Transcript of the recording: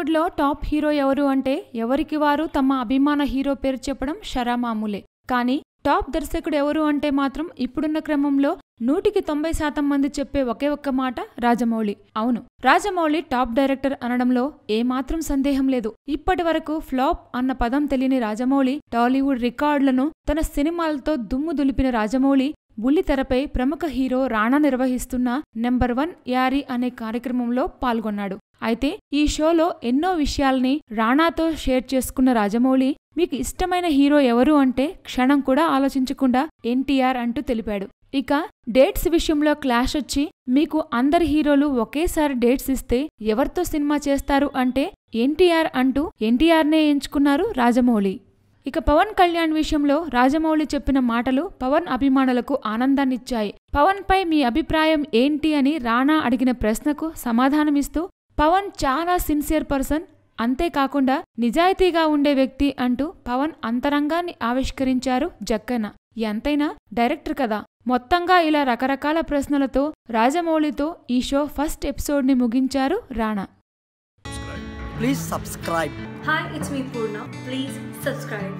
టాలీవుడ్లో top hero ఎవరు అంటే ఎవరికి వారు తమ అభిమాన హీరో పేరు చెప్పడం షరామామూలే. కానీ టాప్ దర్శకుడు ఎవరు అంటే మాత్రం ఇప్పుడున్న క్రమంలో 100% మంది చెప్పే ఒకే ఒక్క మాట రాజమౌళి. అవును, రాజమౌళి టాప్ డైరెక్టర్ అనడంలో ఏమాత్రం సందేహం లేదు. ఇప్పటి వరకు ఫ్లాప్ అన్న పదం తెలియని రాజమౌళి, టాలీవుడ్ రికార్డులను తన సినిమాలతో దుమ్ము దులిపిన రాజమౌళి బుల్లితెరపై ప్రముఖ హీరో రాణా నిర్వహిస్తున్న నెంబర్ 1 యారీ అనే కార్యక్రమంలో పాల్గొన్నాడు. అయితే ఈ షోలో ఎన్నో విషయాల్ని రాణాతో షేర్ చేసుకున్న రాజమౌళి మీకు ఇష్టమైన హీరో ఎవరు అంటే క్షణం కూడా ఆలోచించకుండా ఎన్టీఆర్ అంటూ తెలిపాడు. ఇక డేట్స్ విషయంలో క్లాష్ వచ్చి మీకు అందరి హీరోలు ఒకేసారి డేట్స్ ఇస్తే ఎవరితో సినిమా చేస్తారు అంటే ఎన్టీఆర్ అంటూ ఎన్టీఆర్నే ఎంచుకున్నారు రాజమౌళి. ఇక పవన్ కళ్యాణ్ విషయంలో రాజమౌళి చెప్పిన మాటలు పవన్ అభిమానులకు ఆనందాన్నిచ్చాయి. పవన్ పై మీ అభిప్రాయం ఏంటి అని రాణా అడిగిన ప్రశ్నకు సమాధానమిస్తూ పవన్ చాలా సిన్సియర్ పర్సన్, అంతేకాకుండా నిజాయితీగా ఉండే వ్యక్తి అంటూ పవన్ అంతరంగాన్ని ఆవిష్కరించారు జక్కన్న. ఎంతైనా డైరెక్టర్ కదా. మొత్తంగా ఇలా రకరకాల ప్రశ్నలతో రాజమౌళితో ఈ షో ఫస్ట్ ఎపిసోడ్ని ముగించారు Rana. Please subscribe. Hi, it's me Purna. Please subscribe.